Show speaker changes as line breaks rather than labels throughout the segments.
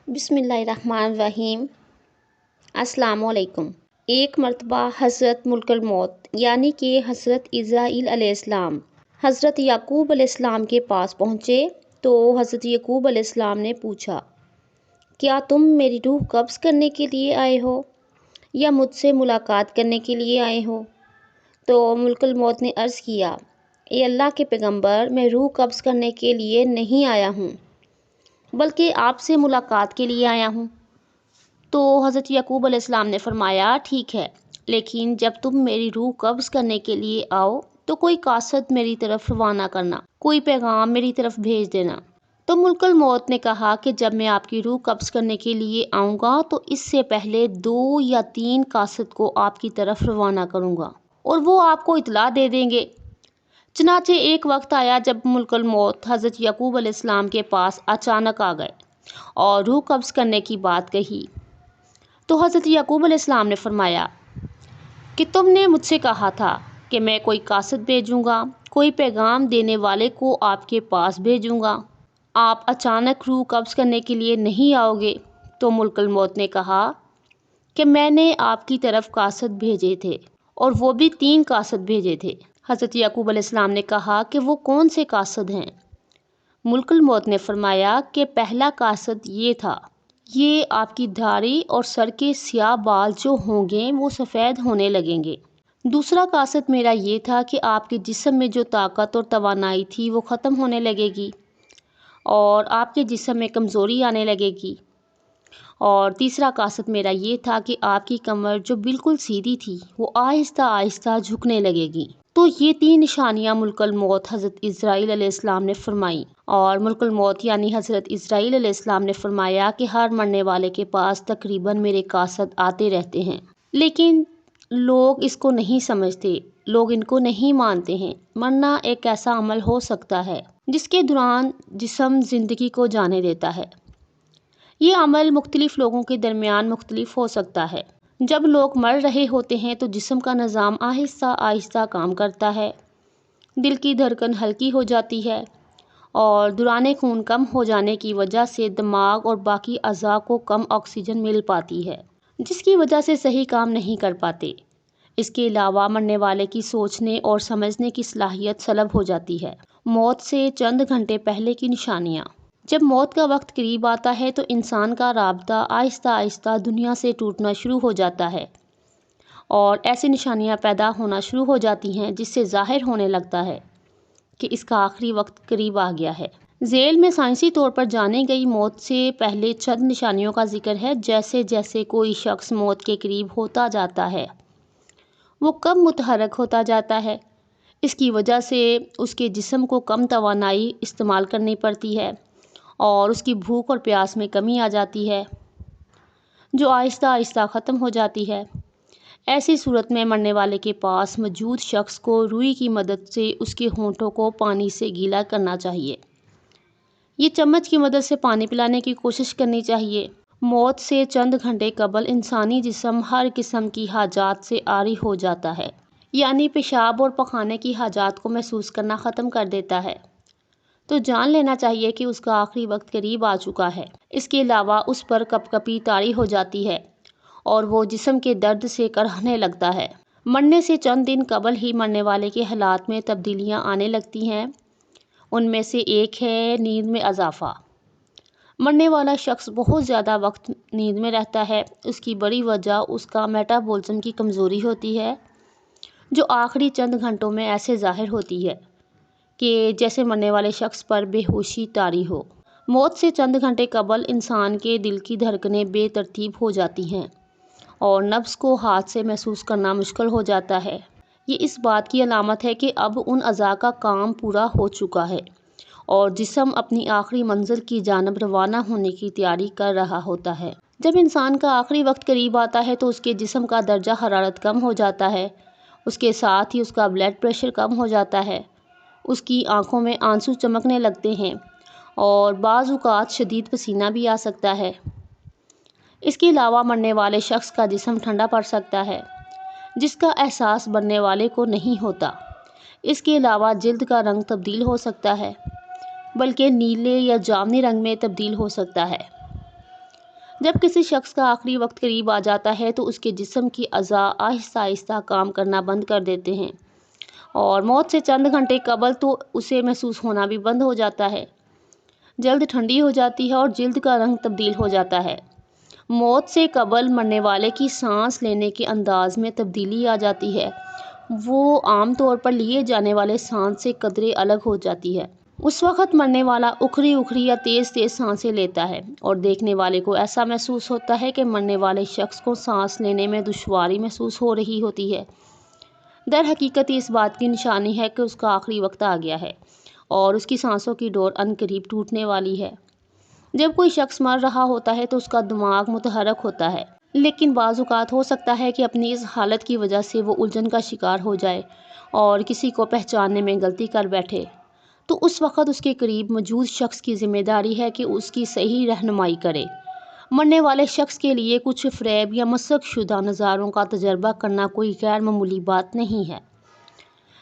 بسم اللہ الرحمن الرحیم۔ السلام علیکم۔ ایک مرتبہ حضرت ملک الموت یعنی کہ حضرت عزرائیل علیہ السلام حضرت یعقوب علیہ السلام کے پاس پہنچے تو حضرت یعقوب علیہ السلام نے پوچھا، کیا تم میری روح قبض کرنے کے لیے آئے ہو یا مجھ سے ملاقات کرنے کے لیے آئے ہو؟ تو ملک الموت نے عرض کیا، اے اللہ کے پیغمبر، میں روح قبض کرنے کے لیے نہیں آیا ہوں بلکہ آپ سے ملاقات کے لیے آیا ہوں۔ تو حضرت یعقوب علیہ السلام نے فرمایا، ٹھیک ہے، لیکن جب تم میری روح قبض کرنے کے لیے آؤ تو کوئی قاصد میری طرف روانہ کرنا، کوئی پیغام میری طرف بھیج دینا۔ تو ملک الموت نے کہا کہ جب میں آپ کی روح قبض کرنے کے لیے آؤں گا تو اس سے پہلے 2 یا 3 قاصد کو آپ کی طرف روانہ کروں گا اور وہ آپ کو اطلاع دے دیں گے۔ چنانچہ ایک وقت آیا جب ملک الموت حضرت یعقوب علیہ السلام کے پاس اچانک آ گئے اور روح قبض کرنے کی بات کہی تو حضرت یعقوب علیہ السلام نے فرمایا کہ تم نے مجھ سے کہا تھا کہ میں کوئی قاصد بھیجوں گا، کوئی پیغام دینے والے کو آپ کے پاس بھیجوں گا، آپ اچانک روح قبض کرنے کے لیے نہیں آؤ گے۔ تو ملک الموت نے کہا کہ میں نے آپ کی طرف قاصد بھیجے تھے اور وہ بھی 3 قاصد بھیجے تھے۔ حضرت یعقوب علیہ السلام نے کہا کہ وہ کون سے قاصد ہیں؟ ملک الموت نے فرمایا کہ پہلا قاصد یہ تھا، یہ آپ کی دھاڑی اور سر کے سیاہ بال جو ہوں گے وہ سفید ہونے لگیں گے۔ دوسرا قاصد میرا یہ تھا کہ آپ کے جسم میں جو طاقت اور توانائی تھی وہ ختم ہونے لگے گی اور آپ کے جسم میں کمزوری آنے لگے گی۔ اور تیسرا قاصد میرا یہ تھا کہ آپ کی کمر جو بالکل سیدھی تھی وہ آہستہ آہستہ جھکنے لگے گی۔ تو یہ 3 نشانیاں ملک الموت حضرت عزرائیل علیہ السلام نے فرمائیں، اور ملک الموت یعنی حضرت عزرائیل علیہ السلام نے فرمایا کہ ہر مرنے والے کے پاس تقریباً میرے قاصد آتے رہتے ہیں، لیکن لوگ اس کو نہیں سمجھتے، لوگ ان کو نہیں مانتے ہیں۔ مرنا ایک ایسا عمل ہو سکتا ہے جس کے دوران جسم زندگی کو جانے دیتا ہے۔ یہ عمل مختلف لوگوں کے درمیان مختلف ہو سکتا ہے۔ جب لوگ مر رہے ہوتے ہیں تو جسم کا نظام آہستہ آہستہ کام کرتا ہے، دل کی دھڑکن ہلکی ہو جاتی ہے اور دوران خون کم ہو جانے کی وجہ سے دماغ اور باقی اعضاء کو کم آکسیجن مل پاتی ہے، جس کی وجہ سے صحیح کام نہیں کر پاتے۔ اس کے علاوہ مرنے والے کی سوچنے اور سمجھنے کی صلاحیت سلب ہو جاتی ہے۔ موت سے چند گھنٹے پہلے کی نشانیاں۔ جب موت کا وقت قریب آتا ہے تو انسان کا رابطہ آہستہ آہستہ دنیا سے ٹوٹنا شروع ہو جاتا ہے اور ایسی نشانیاں پیدا ہونا شروع ہو جاتی ہیں جس سے ظاہر ہونے لگتا ہے کہ اس کا آخری وقت قریب آ گیا ہے۔ ذیل میں سائنسی طور پر جانی گئی موت سے پہلے چند نشانیوں کا ذکر ہے۔ جیسے جیسے کوئی شخص موت کے قریب ہوتا جاتا ہے وہ کم متحرک ہوتا جاتا ہے، اس کی وجہ سے اس کے جسم کو کم توانائی استعمال کرنی پڑتی ہے اور اس کی بھوک اور پیاس میں کمی آ جاتی ہے جو آہستہ آہستہ ختم ہو جاتی ہے۔ ایسی صورت میں مرنے والے کے پاس موجود شخص کو روئی کی مدد سے اس کے ہونٹوں کو پانی سے گیلا کرنا چاہیے، یہ چمچ کی مدد سے پانی پلانے کی کوشش کرنی چاہیے۔ موت سے چند گھنٹے قبل انسانی جسم ہر قسم کی حاجات سے عاری ہو جاتا ہے، یعنی پیشاب اور پخانے کی حاجات کو محسوس کرنا ختم کر دیتا ہے، تو جان لینا چاہیے کہ اس کا آخری وقت قریب آ چکا ہے۔ اس کے علاوہ اس پر کپ کپی طاری ہو جاتی ہے اور وہ جسم کے درد سے کڑھنے لگتا ہے۔ مرنے سے چند دن قبل ہی مرنے والے کے حالات میں تبدیلیاں آنے لگتی ہیں، ان میں سے ایک ہے نیند میں اضافہ۔ مرنے والا شخص بہت زیادہ وقت نیند میں رہتا ہے، اس کی بڑی وجہ اس کا میٹابولزم کی کمزوری ہوتی ہے جو آخری چند گھنٹوں میں ایسے ظاہر ہوتی ہے کہ جیسے مرنے والے شخص پر بے ہوشی طاری ہو۔ موت سے چند گھنٹے قبل انسان کے دل کی دھڑکنیں بے ترتیب ہو جاتی ہیں اور نبض کو ہاتھ سے محسوس کرنا مشکل ہو جاتا ہے۔ یہ اس بات کی علامت ہے کہ اب ان اعضاء کا کام پورا ہو چکا ہے اور جسم اپنی آخری منزل کی جانب روانہ ہونے کی تیاری کر رہا ہوتا ہے۔ جب انسان کا آخری وقت قریب آتا ہے تو اس کے جسم کا درجہ حرارت کم ہو جاتا ہے، اس کے ساتھ ہی اس کا بلڈ پریشر کم ہو جاتا ہے، اس کی آنکھوں میں آنسو چمکنے لگتے ہیں اور بعض اوقات شدید پسینہ بھی آ سکتا ہے۔ اس کے علاوہ مرنے والے شخص کا جسم ٹھنڈا پڑ سکتا ہے جس کا احساس مرنے والے کو نہیں ہوتا۔ اس کے علاوہ جلد کا رنگ تبدیل ہو سکتا ہے، بلکہ نیلے یا جامنی رنگ میں تبدیل ہو سکتا ہے۔ جب کسی شخص کا آخری وقت قریب آ جاتا ہے تو اس کے جسم کی اعضاء آہستہ آہستہ کام کرنا بند کر دیتے ہیں، اور موت سے چند گھنٹے قبل تو اسے محسوس ہونا بھی بند ہو جاتا ہے۔ جلد ٹھنڈی ہو جاتی ہے اور جلد کا رنگ تبدیل ہو جاتا ہے۔ موت سے قبل مرنے والے کی سانس لینے کے انداز میں تبدیلی آ جاتی ہے، وہ عام طور پر لیے جانے والے سانس سے قدرے الگ ہو جاتی ہے۔ اس وقت مرنے والا اکھری اکھری یا تیز تیز سانسیں لیتا ہے، اور دیکھنے والے کو ایسا محسوس ہوتا ہے کہ مرنے والے شخص کو سانس لینے میں دشواری محسوس ہو رہی ہوتی ہے۔ در حقیقت یہ اس بات کی نشانی ہے کہ اس کا آخری وقت آ گیا ہے اور اس کی سانسوں کی ڈور عنقریب ٹوٹنے والی ہے۔ جب کوئی شخص مر رہا ہوتا ہے تو اس کا دماغ متحرک ہوتا ہے، لیکن بعض اوقات ہو سکتا ہے کہ اپنی اس حالت کی وجہ سے وہ الجھن کا شکار ہو جائے اور کسی کو پہچاننے میں غلطی کر بیٹھے، تو اس وقت اس کے قریب موجود شخص کی ذمہ داری ہے کہ اس کی صحیح رہنمائی کرے۔ مرنے والے شخص کے لیے کچھ فریب یا مسخ شدہ نظاروں کا تجربہ کرنا کوئی غیر معمولی بات نہیں ہے۔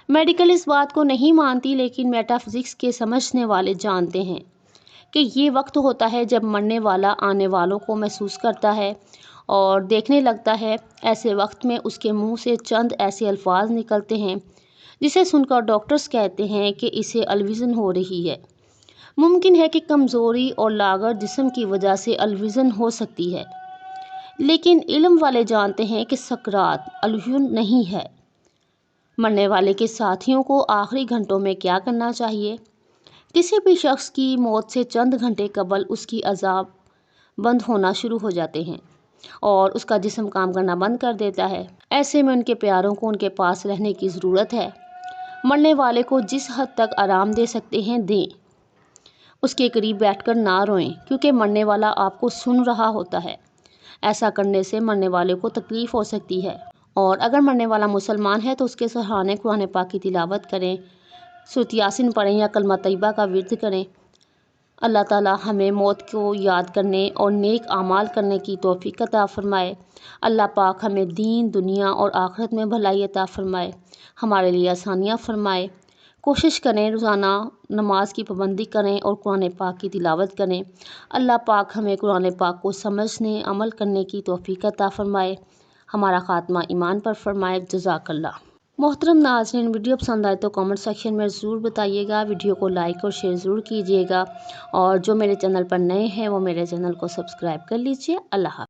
میڈیکل اس بات کو نہیں مانتی، لیکن میٹا فزکس کے سمجھنے والے جانتے ہیں کہ یہ وقت ہوتا ہے جب مرنے والا آنے والوں کو محسوس کرتا ہے اور دیکھنے لگتا ہے۔ ایسے وقت میں اس کے منہ سے چند ایسے الفاظ نکلتے ہیں جسے سن کر ڈاکٹرز کہتے ہیں کہ اسے الویژن ہو رہی ہے۔ ممکن ہے کہ کمزوری اور لاغر جسم کی وجہ سے الویژن ہو سکتی ہے، لیکن علم والے جانتے ہیں کہ سکرات الویژن نہیں ہے۔ مرنے والے کے ساتھیوں کو آخری گھنٹوں میں کیا کرنا چاہیے؟ کسی بھی شخص کی موت سے چند گھنٹے قبل اس کی اعضاء بند ہونا شروع ہو جاتے ہیں اور اس کا جسم کام کرنا بند کر دیتا ہے۔ ایسے میں ان کے پیاروں کو ان کے پاس رہنے کی ضرورت ہے۔ مرنے والے کو جس حد تک آرام دے سکتے ہیں دیں۔ اس کے قریب بیٹھ کر نہ روئیں، کیونکہ مرنے والا آپ کو سن رہا ہوتا ہے۔ ایسا کرنے سے مرنے والے کو تکلیف ہو سکتی ہے، اور اگر مرنے والا مسلمان ہے تو اس کے سہرانے قرآن پاک کی تلاوت کریں، سورۃ یاسین پڑھیں یا کلمہ طیبہ کا ورد کریں۔ اللہ تعالی ہمیں موت کو یاد کرنے اور نیک اعمال کرنے کی توفیق عطا فرمائے۔ اللہ پاک ہمیں دین، دنیا اور آخرت میں بھلائی عطا فرمائے، ہمارے لیے آسانیاں فرمائے۔ کوشش کریں روزانہ نماز کی پابندی کریں اور قرآن پاک کی تلاوت کریں۔ اللہ پاک ہمیں قرآن پاک کو سمجھنے، عمل کرنے کی توفیق عطا فرمائے، ہمارا خاتمہ ایمان پر فرمائے۔ جزاک اللہ۔ محترم ناظرین، ویڈیو پسند آئے تو کامنٹ سیکشن میں ضرور بتائیے گا، ویڈیو کو لائک اور شیئر ضرور کیجیے گا، اور جو میرے چینل پر نئے ہیں وہ میرے چینل کو سبسکرائب کر لیجیے۔ اللہ حافظ۔